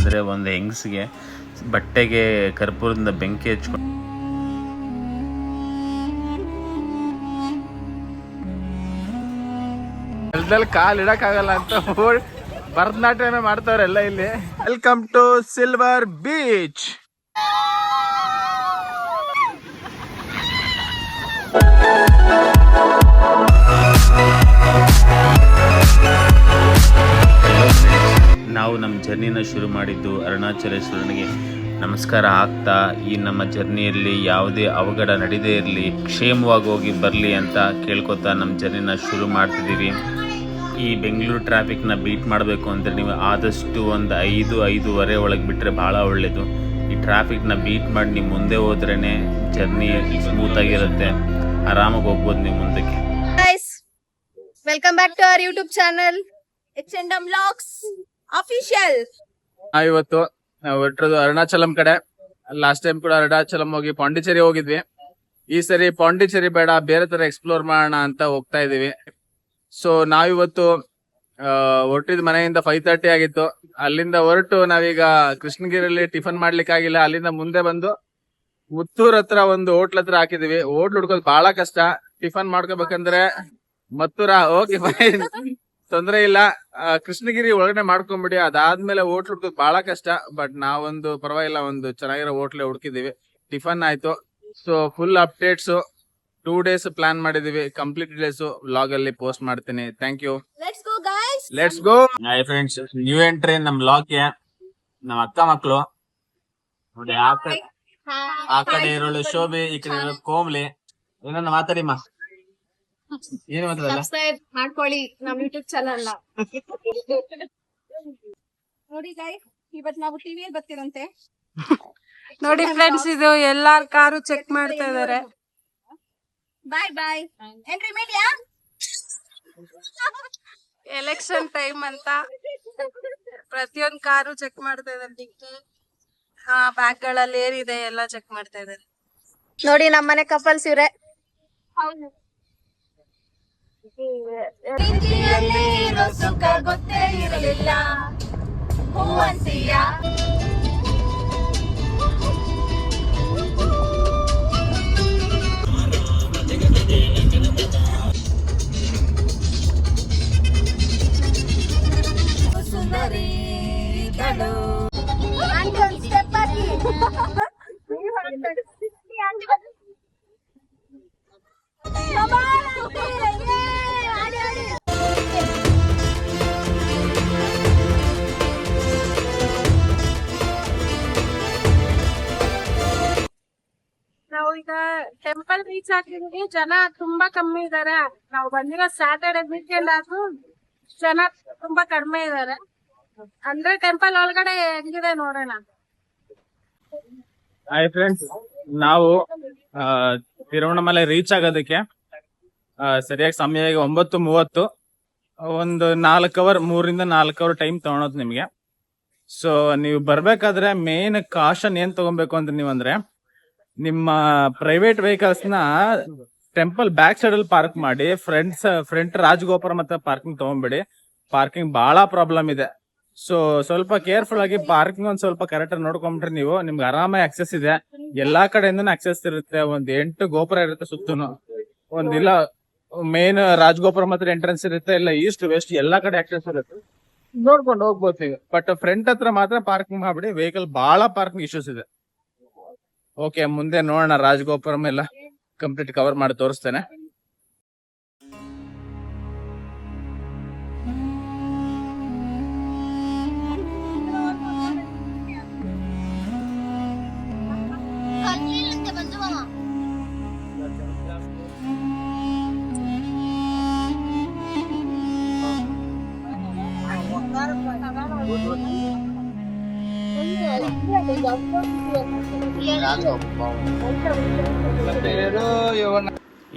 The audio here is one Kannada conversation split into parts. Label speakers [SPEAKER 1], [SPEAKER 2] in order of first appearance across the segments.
[SPEAKER 1] ಏನಂತಂದರೆ ಒಂದು ಹೆಂಗಸಿಗೆ ಬಟ್ಟೆಗೆ ಕರ್ಪೂರದಿಂದ ಬೆಂಕಿ ಹಚ್ಕೊಂಡು
[SPEAKER 2] ನೆಲದಲ್ಲಿ ಕಾಲು ಇಡಕ್ಕಾಗಲ್ಲ ಅಂತ ಭರತನಾಟ್ಯನ ಮಾಡ್ತಾವ್ರೆಲ್ಲ ಇಲ್ಲಿ. Welcome to silver beach.
[SPEAKER 1] ನಾವು ನಮ್ಮ ಜರ್ನಿನ ಶುರು ಮಾಡಿದ್ದು ಅರುಣಾಚಲೇಶ್ವರನಿಗೆ ನಮಸ್ಕಾರ ಆಗ್ತಾ ಈ ನಮ್ಮ ಜರ್ನಿಯಲ್ಲಿ ಯಾವುದೇ ಅವಘಡ ನಡೀದೇ ಇರಲಿ, ಕ್ಷೇಮವಾಗಿ ಹೋಗಿ ಬರಲಿ ಅಂತ ಕೇಳ್ಕೊತಾ ನಮ್ಮ ಜರ್ನಿನ ಶುರು ಮಾಡ್ತಿದ್ದೀವಿ. ಈ ಬೆಂಗಳೂರು ಟ್ರಾಫಿಕ್ನ ಬೀಟ್ ಮಾಡಬೇಕು ಅಂದರೆ ನೀವು ಆದಷ್ಟು ಒಂದು 5-5:15 ಒಳಗೆ ಬಿಟ್ಟರೆ ಭಾಳ ಒಳ್ಳೆಯದು. ಈ ಟ್ರಾಫಿಕ್ನ ಬೀಟ್ ಮಾಡಿ ನೀವು ಮುಂದೆ ಹೋದ್ರೇ ಜರ್ನಿ ಸ್ಮೂತಾಗಿರುತ್ತೆ, ಆರಾಮಾಗಿ ಹೋಗ್ಬೋದು ನೀವು ಮುಂದಕ್ಕೆ.
[SPEAKER 3] Welcome back to our YouTube channel H&M Vlogs Official.
[SPEAKER 2] ಇವತ್ತು ಹೊರಟಿರೋದು ಅರುಣಾಚಲಂ ಕಡೆ. ಲಾಸ್ಟ್ ಟೈಮ್ ಕೂಡ ಅರುಣಾಚಲಂ ಹೋಗಿ ಪಾಂಡಿಚೇರಿ ಹೋಗಿದ್ವಿ. ಈ ಸರಿ ಪಾಂಡಿಚೇರಿ ಬೇಡ, ಬೇರೆ ತರ ಎಕ್ಸ್ಪ್ಲೋರ್ ಮಾಡೋಣ ಅಂತ ಹೋಗ್ತಾ ಇದೀವಿ. ಸೊ ನಾವಿವತ್ತು ಹೊರಟಿದ್ ಮನೆಯಿಂದ 5:30 ಆಗಿತ್ತು. ಅಲ್ಲಿಂದ ಹೊರಟು ನಾವೀಗ ಕೃಷ್ಣಗಿರಿಯಲ್ಲಿ ಟಿಫನ್ ಮಾಡ್ಲಿಕ್ಕಾಗಿಲ್ಲ. ಅಲ್ಲಿಂದ ಮುಂದೆ ಬಂದು ಮುತ್ತೂರ್ ಹತ್ರ ಒಂದು ಹೋಟ್ಲ್ ಹತ್ರ ಹಾಕಿದೀವಿ. ಹೋಟ್ಲ್ ಹುಡ್ಕೋದು ಬಹಳ ಕಷ್ಟ. ಟಿಫನ್ ಮಾಡ್ಕೋಬೇಕಂದ್ರೆ ಮತ್ತೂರ ಓಕೆ ಫೈನ್, ತೊಂದ್ರೆ ಇಲ್ಲ, ಕೃಷ್ಣಗಿರಿ ಒಳಗಡೆ ಮಾಡ್ಕೊಂಡ್ಬಿಡಿ. ಅದಾದ್ಮೇಲೆ ಹೋಟ್ಲ್ ಹುಡ್ಕೋದು ಬಹಳ ಕಷ್ಟ. ಬಟ್ ನಾವೊಂದು ಪರವಾಗಿಲ್ಲ, ಒಂದು ಚೆನ್ನಾಗಿರೋ ಹೋಟ್ಲೆ ಹುಡುಕಿದೀವಿ. ಟಿಫನ್ ಆಯ್ತು. So full updates 2 days plan ಮಾಡಿದೀವಿ. ಕಂಪ್ಲೀಟ್ ಡೇಸ್ ವ್ಲಾಗ್ ಅಲ್ಲಿ ಪೋಸ್ಟ್ ಮಾಡ್ತೀನಿ. Thank you. Let's go. Hi friends, new entry ನಮ್ ವ್ಲಾಗ್ಗೆ. ನಮ್ಮ ಅಕ್ಕ ಮಕ್ಕಳು ನೋಡಿ, ಆ ಕಡೆ ಇರೋಳು ಶೋಭೆ, ಈ ಕಡೆ ಇರೋಳು ಕೋಮ್ಲಿ. ಏನನ್ನ ಮಾತಾಡಿಮ್ಮ, ಏನು ಮಾತಾಡಲ್ಲ.
[SPEAKER 3] ಸಬ್ಸ್ಕ್ರೈಬ್ ಮಾಡ್ಕೊಳ್ಳಿ ನಮ್ಮ ಯೂಟ್ಯೂಬ್ ಚಾನಲ್ ನ. ನೋಡಿ ಗೈಸ್, ಇವತ್ತು ನಾವು ಟಿವಿಯಲ್ಲಿ ಬರ್ತಿರಂತೆ.
[SPEAKER 4] ನೋಡಿ ಫ್ರೆಂಡ್ಸ್, ಇದು ಎಲ್ಲಾರ್ ಕಾರು ಚೆಕ್ ಮಾಡ್ತಾ ಇದಾರೆ.
[SPEAKER 3] ಬಾಯ್ ಬಾಯ್. ಎಂಟ್ರಿ ಮೀಡಿಯಾ
[SPEAKER 4] ಎಲೆಕ್ಷನ್ ಟೈಮ್ ಅಂತ ಪ್ರತಿಯೊಂದು ಕಾರು ಚೆಕ್ ಮಾಡ್ತಾ ಇದಾರೆ. ಡಿಕ್ಕಿ, ಬ್ಯಾಗ್ ಗಳಲ್ಲಿ ಏನಿದೆ ಎಲ್ಲ ಚೆಕ್ ಮಾಡ್ತಾ ಇದಾರೆ.
[SPEAKER 3] ನೋಡಿ ನಮ್ಮನೆ ಕಪಲ್ಸ್ ಇವ್ರೆ. ಸುಖ ಗೊತ್ತೇ ಇರಲಿಲ್ಲ ಹೂವಂತಿಯ. ಸುಂದರಿಗಳು ಆಂಟಿ ಒಂದು ಸ್ಟೆಪ್ ಹಾಕಿ.
[SPEAKER 4] ನಾವು ಈಗ ಟೆಂಪಲ್ ರೀಚ್ ಆಗಿದೀವಿ. ಜನ ತುಂಬಾ ಕಮ್ಮಿ ಇದಾರೆ. ನಾವು ಬಂದಿರೋ ಸ್ಯಾಟರ್ಡೆ ವೀಕೆಂಡ್ ಆದ್ರೂ ಜನ ತುಂಬಾ ಕಡಿಮೆ ಇದಾರೆ. ಅಂದ್ರೆ ಟೆಂಪಲ್ ಒಳಗಡೆ ಹೆಂಗಿದೆ ನೋಡೋಣ.
[SPEAKER 2] ಹಾಯ್ ಫ್ರೆಂಡ್ಸ್, ನಾವು ತಿರುವಣ್ಣಾಮಲೈ ರೀಚ್ ಆಗೋದಕ್ಕೆ ಸರಿಯಾಗಿ ಸಮಯ 9:30. ಒಂದು 4 hour, 3 ರಿಂದ 4 hour ಟೈಮ್ ತಗೊಳೋದು ನಿಮ್ಗೆ. ಸೊ ನೀವು ಬರ್ಬೇಕಾದ್ರೆ ಮೇನ್ ಕಾಷನ್ ಏನ್ ತಗೊಬೇಕು ಅಂದ್ರೆ ನೀವಂದ್ರೆ ನಿಮ್ಮ ಪ್ರೈವೇಟ್ ವೆಹಿಕಲ್ಸ್ ನ ಟೆಂಪಲ್ ಬ್ಯಾಕ್ ಸೈಡ್ ಅಲ್ಲಿ ಪಾರ್ಕ್ ಮಾಡಿ. ಫ್ರಂಟ್ ರಾಜಗೋಪುರ ಮತ್ತೆ ಪಾರ್ಕಿಂಗ್ ತಗೊಂಡ್ಬಿಡಿ. ಪಾರ್ಕಿಂಗ್ ಬಹಳ ಪ್ರಾಬ್ಲಮ್ ಇದೆ. ಸೊ ಸ್ವಲ್ಪ ಕೇರ್ಫುಲ್ ಆಗಿ ಪಾರ್ಕಿಂಗ್ ಒಂದ್ ಸ್ವಲ್ಪ ಕರೆಕ್ಟ್ ಆಗಿ ನೋಡ್ಕೊಂಡ್ರೆ ನೀವು ನಿಮ್ಗೆ ಆರಾಮಾಗಿ ಆಕ್ಸೆಸ್ ಇದೆ. ಎಲ್ಲಾ ಕಡೆಯಿಂದನೂ ಆಕ್ಸೆಸ್ ಇರುತ್ತೆ. 8 ಗೋಪುರ ಇರುತ್ತೆ ಸುತ್ತೂನು. ಒಂದಿಲ್ಲ ಮೇನ್ ರಾಜಗೋಪುರ ಮತ್ತೆ ಎಂಟ್ರೆನ್ಸ್ ಇರುತ್ತೆ. ಇಲ್ಲ ಈಸ್ಟ್ ವೆಸ್ಟ್ ಎಲ್ಲಾ ಕಡೆ ಆಕ್ಸೆಸ್ ಇರುತ್ತೆ, ನೋಡ್ಕೊಂಡು ಹೋಗ್ಬೋದು ನೀವು. ಬಟ್ ಫ್ರಂಟ್ ಹತ್ರ ಮಾತ್ರ ಪಾರ್ಕಿಂಗ್ ಮಾಡ್ಬಿಡಿ. ವೆಹಿಕಲ್ ಬಹಳ ಪಾರ್ಕಿಂಗ್ ಇಶ್ಯೂಸ್ ಇದೆ. ಓಕೆ, ಮುಂದೆ ನೋಡೋಣ. ರಾಜಗೋಪುರಂ ಎಲ್ಲ ಕಂಪ್ಲೀಟ್ ಕವರ್ ಮಾಡಿ ತೋರಿಸ್ತೇನೆ.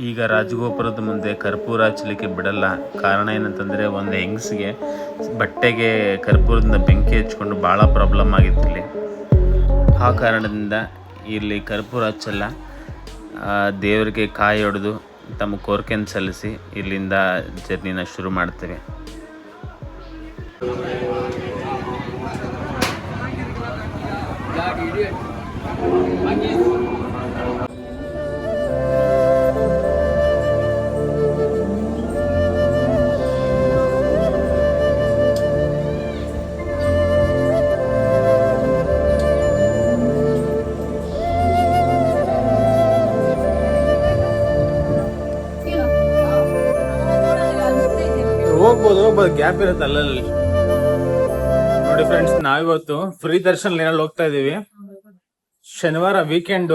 [SPEAKER 1] ಈಗ ರಾಜಗೋಪುರದ ಮುಂದೆ ಕರ್ಪೂರ ಹಚ್ಚಲಿಕ್ಕೆ ಬಿಡಲ್ಲ. ಕಾರಣ ಏನಂತಂದರೆ ಒಂದು ಹೆಂಗಸಿಗೆ ಬಟ್ಟೆಗೆ ಕರ್ಪೂರದಿಂದ ಬೆಂಕಿ ಹಚ್ಕೊಂಡು ಭಾಳ ಪ್ರಾಬ್ಲಮ್ ಆಗಿತ್ತು ಇಲ್ಲಿ. ಆ ಕಾರಣದಿಂದ ಇಲ್ಲಿ ಕರ್ಪೂರ ಹಚ್ಚಲ್ಲ. ದೇವರಿಗೆ ಕಾಯಿ ಹೊಡೆದು ತಮ್ಮ ಕೋರಿಕೆಯನ್ನು ಸಲ್ಲಿಸಿ ಇಲ್ಲಿಂದ ಜರ್ನಿನ ಶುರು ಮಾಡ್ತೇವೆ.
[SPEAKER 2] ಹೋಗ್ಬೋದು ಗ್ಯಾಪ್ ಇರುತ್ತೆ ಅಲ್ಲಲ್ಲಿ. ನೋಡಿ ಫ್ರೆಂಡ್ಸ್, ನಾವಿವತ್ತು ಫ್ರೀ ದರ್ಶನ್ ಲೈನಲ್ಲಿ ಹೋಗ್ತಾ ಇದೀವಿ. ಶನಿವಾರ ವೀಕೆಂಡ್,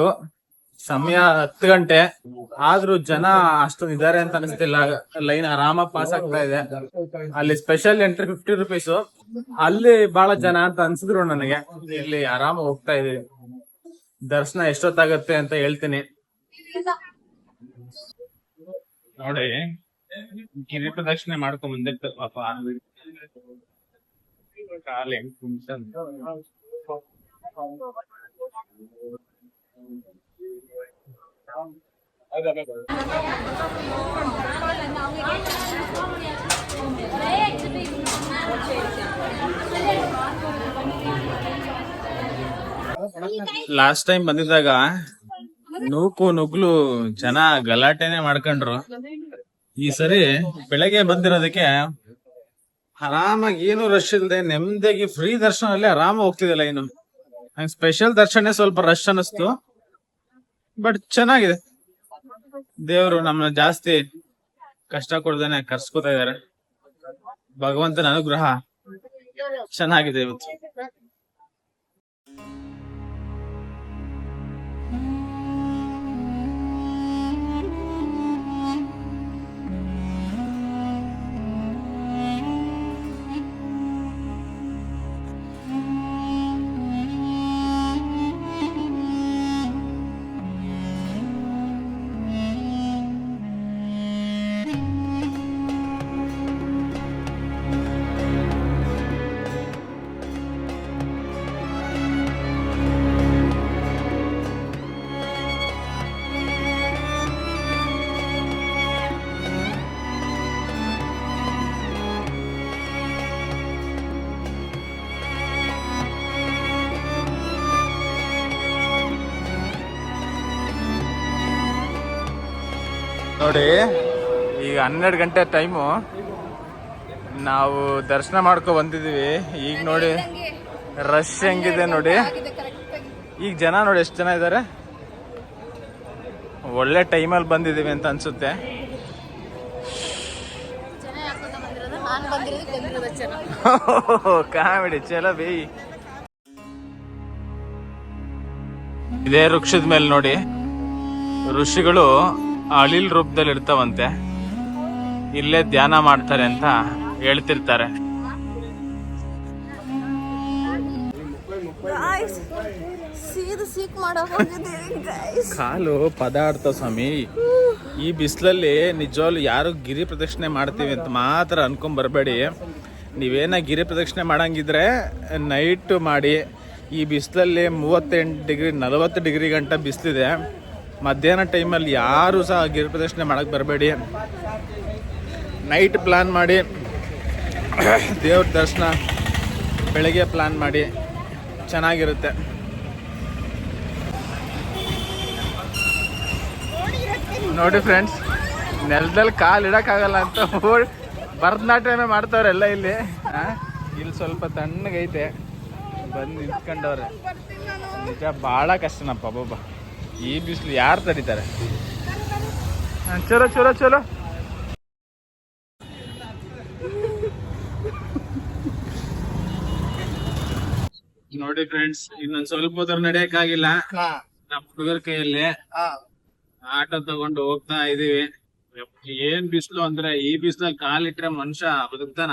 [SPEAKER 2] ಸಮಯ 10 ಗಂಟೆ ಆದ್ರೂ ಜನ ಅಷ್ಟೊಂದು ಇದಾರೆ ಅಂತ ಅನಿಸ್ತಿಲ್ಲ. ಲೈನ್ ಆರಾಮಾಗಿ ಪಾಸ್ ಆಗ್ತಾ ಇದೆ. ಅಲ್ಲಿ ಸ್ಪೆಷಲ್ ಎಂಟ್ರಿ 50 ರುಪೀಸ್. ಅಲ್ಲಿ ಬಹಳ ಜನ ಅಂತ ಅನ್ಸಿದ್ರು ನನಗೆ. ಇಲ್ಲಿ ಆರಾಮ ಹೋಗ್ತಾ ಇದೀವಿ. ದರ್ಶನ ಎಷ್ಟೊತ್ತಾಗತ್ತೆ ಅಂತ ಹೇಳ್ತೀನಿ ನೋಡಿ. ಗಿರಿ ಪ್ರದಕ್ಷಿಣೆ ಮಾಡ್ಕೊಂಡ್ ಬಂದಿರ್ತಾರೆ ಪಾಪ. ಕಾಲ್ ಹೆಂಗ್ ಕುಂತ ಲಾಸ್ಟ್ ಟೈಮ್ ಬಂದಿದ್ದಾಗ ನೂಕು ನುಗ್ಲು ಜನ ಗಲಾಟೆನೆ ಮಾಡ್ಕೊಂಡ್ರು. ಈ ಸರಿ ಬೆಳಗ್ಗೆ ಬಂದಿರೋದಕ್ಕೆ ಆರಾಮಾಗಿ ಏನು ರಶ್ ಇಲ್ಲದೆ ನೆಮ್ಮದಿಯಾಗಿ ಫ್ರೀ ದರ್ಶನಲ್ಲಿ ಆರಾಮ ಹೋಗ್ತಿದೆ ಲೈನು. ನಂಗೆ ಸ್ಪೆಷಲ್ ದರ್ಶನ ಸ್ವಲ್ಪ ರಶ್ ಅನಿಸ್ತು, ಬಟ್ ಚೆನ್ನಾಗಿದೆ. ದೇವರು ನಮ್ಮನ್ನ ಜಾಸ್ತಿ ಕಷ್ಟ ಕೊಡ್ದೇನೆ ಕರ್ಸ್ಕೊತಾ ಇದಾರೆ. ಭಗವಂತನ ಅನುಗ್ರಹ ಚೆನ್ನಾಗಿದೆ ಇವತ್ತು. ನೋಡಿ, ಈಗ 12 ಗಂಟೆ ಟೈಮು. ನಾವು ದರ್ಶನ ಮಾಡ್ಕೊ ಬಂದಿದೀವಿ. ಈಗ ನೋಡಿ ರಶ್ ಹೆಂಗಿದೆ ನೋಡಿ. ಈಗ ಜನ ನೋಡಿ ಎಷ್ಟು ಜನ ಇದ್ದಾರೆ. ಒಳ್ಳೆ ಟೈಮಲ್ಲಿ ಬಂದಿದೀವಿ ಅಂತ ಅನ್ಸುತ್ತೆ. ಕಾಮಿಡಿ ಚಲ ಬೇ. ಇದೇ ವೃಕ್ಷದ ಮೇಲೆ ನೋಡಿ ಋಷಿಗಳು ಅಳಿಲ್ ರೂಪದಲ್ಲಿ ಇರ್ತಾವಂತೆ. ಇಲ್ಲೇ ಧ್ಯಾನ ಮಾಡ್ತಾರೆ ಅಂತ ಹೇಳ್ತಿರ್ತಾರೆ. ಕಾಲು ಪದಾರ್ಥ ಸ್ವಾಮಿ. ಈ ಬಿಸಿಲಲ್ಲಿ ನಿಜವಾಗ್ಲು ಯಾರು ಗಿರಿ ಪ್ರದಕ್ಷಿಣೆ ಮಾಡ್ತೀವಿ ಅಂತ ಮಾತ್ರ ಅನ್ಕೊಂಡ್ ಬರಬೇಡಿ. ನೀವೇನ ಗಿರಿ ಪ್ರದಕ್ಷಿಣೆ ಮಾಡಂಗಿದ್ರೆ ನೈಟ್ ಮಾಡಿ. ಈ ಬಿಸಿಲಲ್ಲಿ 38 ಡಿಗ್ರಿ 40 ಡಿಗ್ರಿ ಗಂಟ ಬಿಸಿಲಿದೆ. ಮಧ್ಯಾಹ್ನ ಟೈಮಲ್ಲಿ ಯಾರು ಸಹ ಗಿರಿ ಪ್ರದಕ್ಷಿಣೆ ಮಾಡಕ್ ಬರಬೇಡಿ. ನೈಟ್ ಪ್ಲಾನ್ ಮಾಡಿ, ದೇವ್ರ ದರ್ಶನ ಬೆಳಗ್ಗೆ ಪ್ಲಾನ್ ಮಾಡಿ, ಚೆನ್ನಾಗಿರುತ್ತೆ. ನೋಡಿ ಫ್ರೆಂಡ್ಸ್, ನೆಲದಲ್ಲಿ ಕಾಲು ಇಡಕ್ಕಾಗಲ್ಲ ಅಂತ ಭರತನಾಟ್ಯನೇ ಮಾಡ್ತಾವ್ರೆ ಎಲ್ಲ ಇಲ್ಲಿ. ಇಲ್ಲಿ ಸ್ವಲ್ಪ ತಣ್ಣಗೈತೆ, ಬಂದು ನಿಂತ್ಕೊಂಡವ್ರೆ. ನಿಜ ಭಾಳ ಕಷ್ಟನಪ್ಪ ಬಾಬಾ. ಈ ಬಿಸಿಲು ಯಾರು ತಡೀತಾರೆ? ಚಲೋ ಚಲೋ ಚಲೋ. ನೋಡಿ ಫ್ರೆಂಡ್ಸ್, ಇನ್ನೊಂದ್ ಸ್ವಲ್ಪ ಹೊತ್ತು ನಡೆಯಕ್ಕಾಗಿಲ್ಲ. ನಮ್ಮ ಹುಡುಗರ ಕೈಯಲ್ಲಿ ಆಟೋ ತಗೊಂಡು ಹೋಗ್ತಾ ಇದೀವಿ. ಏನ್ ಬಿಸಿಲು ಅಂದ್ರೆ, ಈ ಬಿಸಿಲಲ್ಲಿ ಕಾಲಿಟ್ರೆ ಮನುಷ್ಯ ಬದುಕ್ತಾನ?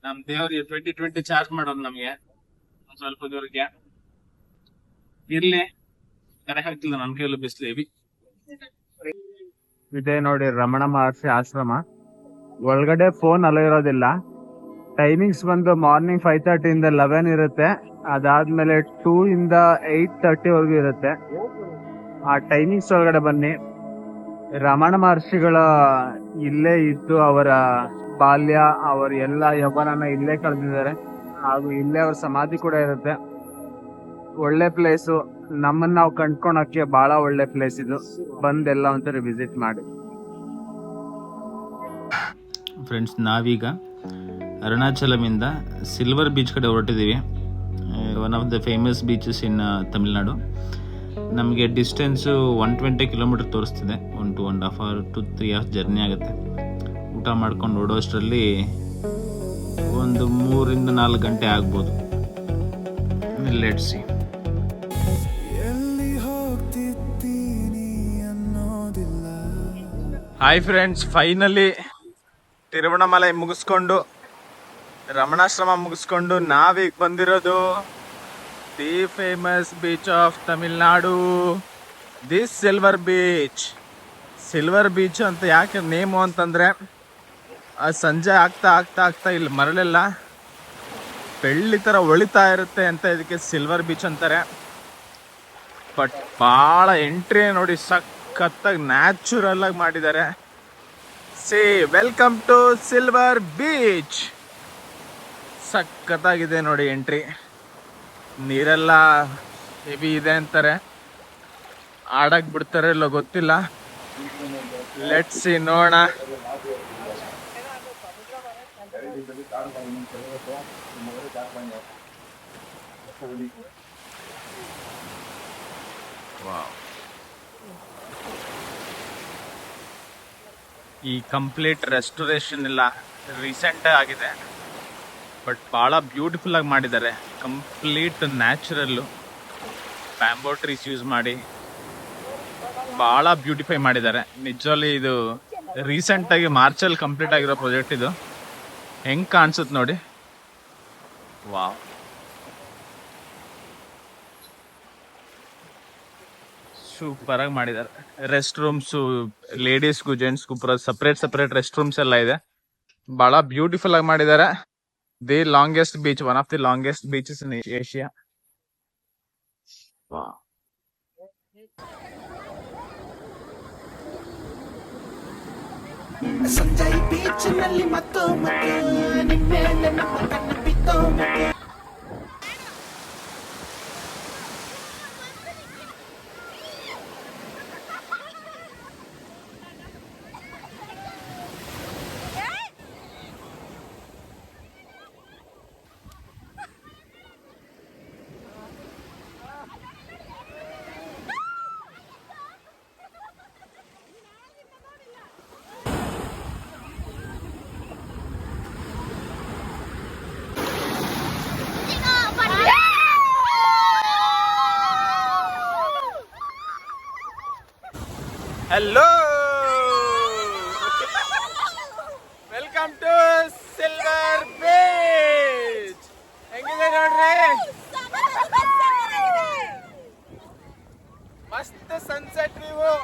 [SPEAKER 2] ನಮ್ ದೇವ್ರಿಗೆ 2020 ಚಾರ್ಜ್ ಮಾಡೋದು ನಮ್ಗೆ ಸ್ವಲ್ಪ ದೂರಕ್ಕೆ. ಇರ್ಲಿ, ಕರೆ ಹಾಕ್ತಿಲ್ಲ ನನ್ ಕೈಯಲ್ಲೂ ಬಿಸಿಲು ಹೆವಿ ಇದೆ. ನೋಡಿ ರಮಣ ಮಹರ್ಷಿ ಆಶ್ರಮ ಒಳಗಡೆ ಫೋನ್ ಅಲೋ ಇರೋದಿಲ್ಲ. ಟೈಮಿಂಗ್ಸ್ ಬಂದು ಮಾರ್ನಿಂಗ್ 5:30 ಇಂದ 11 ಇರುತ್ತೆ. ಅದಾದ್ಮೇಲೆ 2 ಇಂದ 8:30 ವರೆಗೂ ಇರುತ್ತೆ. ಆ ಟೈಮಿಂಗ್ಸ್ ಒಳಗಡೆ ಬನ್ನಿ. ರಮಣ ಮಹರ್ಷಿಗಳ ಇಲ್ಲೇ ಇದ್ದು ಅವರ ಬಾಲ್ಯ, ಅವರ ಎಲ್ಲ ಯೌವನನ ಇಲ್ಲೇ ಕಳೆದಿದ್ದಾರೆ. ಹಾಗೂ ಇಲ್ಲೇ ಅವ್ರ ಸಮಾಧಿ ಕೂಡ ಇರುತ್ತೆ. ಒಳ್ಳೆ ಪ್ಲೇಸು, ನಮ್ಮನ್ನ ನಾವು ಕಂಡ್ಕೊಳಕ್ಕೆ ಬಹಳ ಒಳ್ಳೆ ಪ್ಲೇಸ್ ಇದು. ಬಂದೆಲ್ಲ ಒಂದ್ಸರಿ ವಿಸಿಟ್ ಮಾಡಿ.
[SPEAKER 1] ಫ್ರೆಂಡ್ಸ್, ನಾವೀಗ ಅರುಣಾಚಲಮಿಂದ ಸಿಲ್ವರ್ ಬೀಚ್ ಕಡೆ ಹೊರಟಿದ್ದೀವಿ. One of the famous beaches in Tamil Nadu. ನಮಗೆ ಡಿಸ್ಟೆನ್ಸು 120 ಕಿಲೋಮೀಟರ್ ತೋರಿಸ್ತಿದೆ. 2.5 hour to 3 hours ಜರ್ನಿ ಆಗುತ್ತೆ. ಊಟ ಮಾಡ್ಕೊಂಡು ಓಡೋಷ್ಟರಲ್ಲಿ ಒಂದು 3-4 ಗಂಟೆ ಆಗ್ಬೋದು. Let's see.
[SPEAKER 2] Hi friends, finally Tiruvannamalai ಮುಗಿಸ್ಕೊಂಡು ರಮಣಾಶ್ರಮ ಮುಗಿಸ್ಕೊಂಡು ನಾವೀಗ ಬಂದಿರೋದು the famous beach of Tamil Nadu, this silver beach. Silver beach ಅಂತ ಯಾಕೆ ನೇಮು ಅಂತಂದರೆ, ಸಂಜೆ ಆಗ್ತಾ ಆಗ್ತಾ ಆಗ್ತಾ ಇಲ್ಲಿ ಮರಳೆಲ್ಲ ಬೆಳ್ಳಿ ಥರ ಹೊಳಿತಾ ಇರುತ್ತೆ ಅಂತ ಇದಕ್ಕೆ ಸಿಲ್ವರ್ ಬೀಚ್ ಅಂತಾರೆ. ಬಟ್ ಭಾಳ ಎಂಟ್ರಿ ನೋಡಿ ಸಖತ್ತಾಗಿ ನ್ಯಾಚುರಲ್ ಆಗಿ ಮಾಡಿದ್ದಾರೆ. ಸಿ ವೆಲ್ಕಮ್ ಟು ಸಿಲ್ವರ್ ಬೀಚ್. ಸಖತ್ತಾಗಿದೆ ನೋಡಿ ಎಂಟ್ರಿ. ನೀರೆಲ್ಲ ಹೆವಿ ಇದೆ ಅಂತಾರೆ, ಆಡಕ್ ಬಿಡ್ತಾರೆ ಇಲ್ಲೋ ಗೊತ್ತಿಲ್ಲ. ಲೆಟ್ಸ್ ಸಿ, ನೋಡೋಣ. ಈ ಕಂಪ್ಲೀಟ್ ರೆಸ್ಟೋರೇಷನ್ ಎಲ್ಲ ರೀಸೆಂಟ್ ಆಗಿದೆ, ಬಟ್ ಭಾಳ ಬ್ಯೂಟಿಫುಲ್ ಆಗಿ ಮಾಡಿದ್ದಾರೆ. Complete natural bamboo trees use ಮಾಡಿ ಭಾಳ ಬ್ಯೂಟಿಫೈ ಮಾಡಿದ್ದಾರೆ. ನಿಜವಲ್ಲಿ ಇದು ರೀಸೆಂಟಾಗಿ ಮಾರ್ಚಲ್ಲಿ ಕಂಪ್ಲೀಟ್ ಆಗಿರೋ ಪ್ರಾಜೆಕ್ಟ್ ಇದು. ಹೆಂಗೆ ಕಾಣಿಸುತ್ತೆ ನೋಡಿ. ವಾವ್, ಸೂಪರಾಗಿ ಮಾಡಿದ್ದಾರೆ. ರೆಸ್ಟ್ ರೂಮ್ಸು ಲೇಡೀಸ್ಗೂ ಜೆಂಟ್ಸ್ಗೂ ಸಪ್ರೇಟ್ ರೆಸ್ಟ್ ರೂಮ್ಸ್ ಎಲ್ಲ ಇದೆ. ಭಾಳ ಬ್ಯೂಟಿಫುಲ್ ಆಗಿ ಮಾಡಿದ್ದಾರೆ. The longest beach, one of the longest beaches in Asia.
[SPEAKER 5] Sanjay ಬೀಚ್ನಲ್ಲಿ ಮತ್ತೊಮ್ಮೆ ನಿನ್ನೆ ನನ್ನ ಕಣ್ಣು ಬಿತ್ತೊಮ್ಮೆ.
[SPEAKER 2] Hello, welcome to silver beach. ಹೆಂಗಿದೆ ನೋಡ್ರಿ, ಮಸ್ತ್ ಸನ್ಸೆಟ್ ವ್ಯೂ.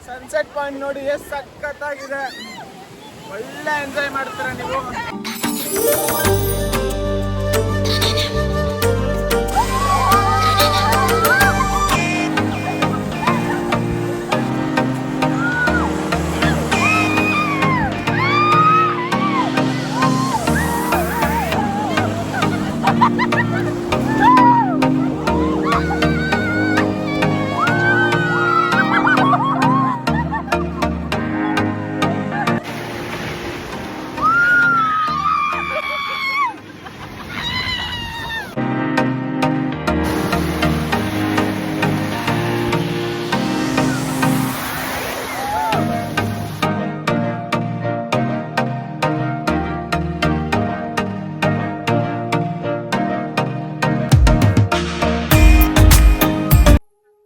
[SPEAKER 2] ಸನ್ಸೆಟ್ ಪಾಯಿಂಟ್ ನೋಡಿ ಎಷ್ಟು ಸಖತ್ತಾಗಿದೆ. ಒಳ್ಳೆ ಎಂಜಾಯ್ ಮಾಡ್ತೀರಾ ನೀವು.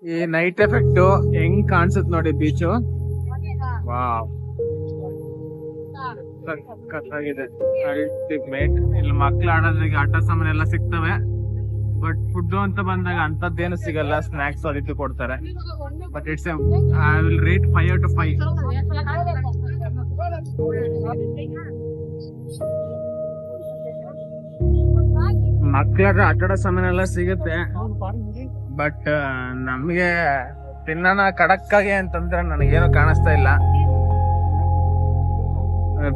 [SPEAKER 2] ಈ ನೈಟ್ ಎಫೆಕ್ಟ್ ಹೆಂಗ್ ಕಾಣಿಸುತ್ತೆ ನೋಡಿ ಬೀಚು. ವಾವ್, ಸಖತ್ತಾಗಿದೆ. ಅಲ್ಟಿಮೇಟ್. ಇಲ್ಲಿ ಮಕ್ಳು ಆಡೋದ್ರಿಗೆ ಆಟ ಸಾಮಾನು ಎಲ್ಲ ಸಿಗ್ತವೆ, ಬಟ್ ಫುಡ್ ಅಂತ ಬಂದಾಗ ಅಂತದ್ದೇನು ಸಿಗಲ್ಲ. ಸ್ನಾಕ್ಸ್ ಅದಿತ್ತು ಕೊಡ್ತಾರೆ. But it's I will rate 5 out of 5. ಮಕ್ಳಾಗ ಆಟ ಆಡೋ ಸಾಮಾನೆಲ್ಲ ಸಿಗುತ್ತೆ, ಬಟ್ ನಮ್ಗೆ ತಿನ್ನೋಣ ಕಡಕ್ಕಾಗೆ ಅಂತಂದ್ರೆ ನನಗೇನು ಕಾಣಿಸ್ತಾ ಇಲ್ಲ.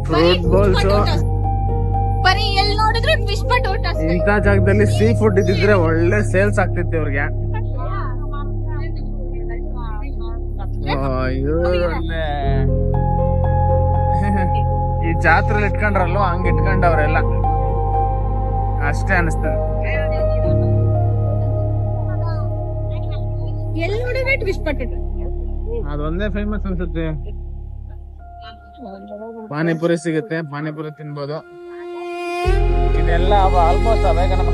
[SPEAKER 2] ಫ್ರೂಟ್ ಬೌಲ್ಸ್
[SPEAKER 3] ಬರೀ ಎಲ್ಲಿ ನೋಡಿದ್ರು ಫಿಶ್ ಬಟ್ ಊಟ ಅಷ್ಟೇ.
[SPEAKER 2] ಇಂಥ ಜಾಗದಲ್ಲಿ ಸೀ ಫುಡ್ ಇದ್ದಿದ್ರೆ ಒಳ್ಳೆ ಸೇಲ್ಸ್ ಆಗ್ತಿತ್ತು ಇವ್ರಿಗೆ. ಒಳ್ಳೆ ಈ ಜಾತ್ರೆಲಿ ಇಟ್ಕೊಂಡ್ರಲ್ವ ಹಂಗ ಇಟ್ಕೊಂಡವ್ರೆಲ್ಲ ಅಷ್ಟೇ ಅನಿಸ್ತದೆ.
[SPEAKER 3] ಎಲ್ಲಿ ನೋಡಿದ್ರೆ ಫಿಶ್ ಬಟ್ ಊಟ.
[SPEAKER 2] ಅದೊಂದೇ ಫೇಮಸ್ ಅನ್ಸುತ್ತೆ. ಪಾನಿಪುರಿ ಸಿಗುತ್ತೆ, ಪಾನಿಪುರಿ ತಿನ್ಬೋದು. ಇದೆಲ್ಲ ಆಲ್ಮೋಸ್ಟ್ ಅವಾಗ ನಮ್ಮ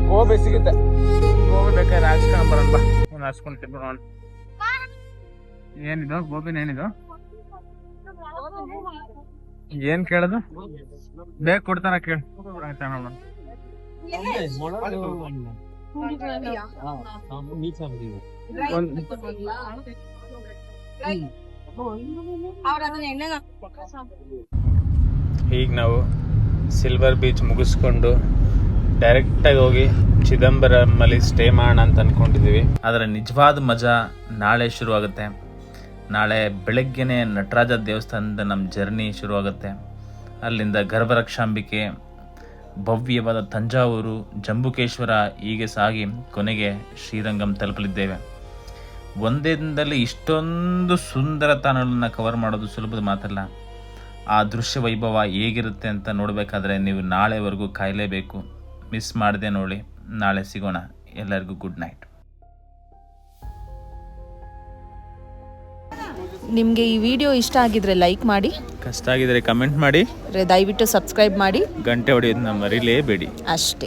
[SPEAKER 2] ಗೋಬಿ ಸಿಗುತ್ತೆ. ಗೋಬಿ ಬೇಕಾದ್ರೆ ಹಾಕ್ಸ್ಕೊಂಡ್ ಬರೋಣ ಬಾ. ಒಂದು ಹಾಕ್ಸ್ಕೊಂಡು ತಿನ್ಬೋಣ. ಏನಿದು ಗೋಬಿನ? ಏನಿದು ಏನ್ ಕೇಳೋದು? ಬೇಗ ಕೊಡ್ತಾರ ಕೇಳ. ಆಯ್ತಾ ನೋಡೋಣ.
[SPEAKER 1] ಈಗ ನಾವು ಸಿಲ್ವರ್ ಬೀಚ್ ಮುಗಿಸ್ಕೊಂಡು ಡೈರೆಕ್ಟಾಗಿ ಹೋಗಿ ಚಿದಂಬರಮಲ್ಲಿ ಸ್ಟೇ ಮಾಡೋಣ ಅಂತ ಅಂದ್ಕೊಂಡಿದ್ದೀವಿ. ಅದರ ನಿಜವಾದ ಮಜಾ ನಾಳೆ ಶುರುವಾಗುತ್ತೆ. ನಾಳೆ ಬೆಳಗ್ಗೆನೇ ನಟರಾಜ ದೇವಸ್ಥಾನದಿಂದ ನಮ್ಮ ಜರ್ನಿ ಶುರುವಾಗುತ್ತೆ. ಅಲ್ಲಿಂದ ಗರ್ಭರಕ್ಷಾಂಬಿಕೆ, ಭವ್ಯವಾದ ತಂಜಾವೂರು, ಜಂಬುಕೇಶ್ವರ ಹೀಗೆ ಸಾಗಿ ಕೊನೆಗೆ ಶ್ರೀರಂಗಂ ತಲುಪಲಿದ್ದೇವೆ. ಒಂದೇ ದಿನದಲ್ಲಿ ಇಷ್ಟೊಂದು ಸುಂದರ ತಾಣಗಳನ್ನು ಕವರ್ ಮಾಡೋದು ಸುಲಭದ ಮಾತಲ್ಲ. ಆ ದೃಶ್ಯ ವೈಭವ ಹೇಗಿರುತ್ತೆ ಅಂತ ನೋಡಬೇಕಾದ್ರೆ ನೀವು ನಾಳೆವರೆಗೂ ಕಾಯಲೇಬೇಕು. ಮಿಸ್ ಮಾಡದೆ ನೋಡಿ. ನಾಳೆ ಸಿಗೋಣ. ಎಲ್ಲರಿಗೂ ಗುಡ್ ನೈಟ್.
[SPEAKER 6] ನಿಮಗೆ ಈ ವಿಡಿಯೋ ಇಷ್ಟ ಆಗಿದ್ರೆ ಲೈಕ್ ಮಾಡಿ,
[SPEAKER 1] ಕಷ್ಟ ಆಗಿದ್ರೆ ಕಮೆಂಟ್ ಮಾಡಿ,
[SPEAKER 6] ದಯವಿಟ್ಟು ಸಬ್ಸ್ಕ್ರೈಬ್ ಮಾಡಿ
[SPEAKER 1] ಗಂಟೆ ಹೊಡೆಯೋದನ್ನ ಮರಿಲೇಬೇಡಿ.
[SPEAKER 6] ಅಷ್ಟೇ.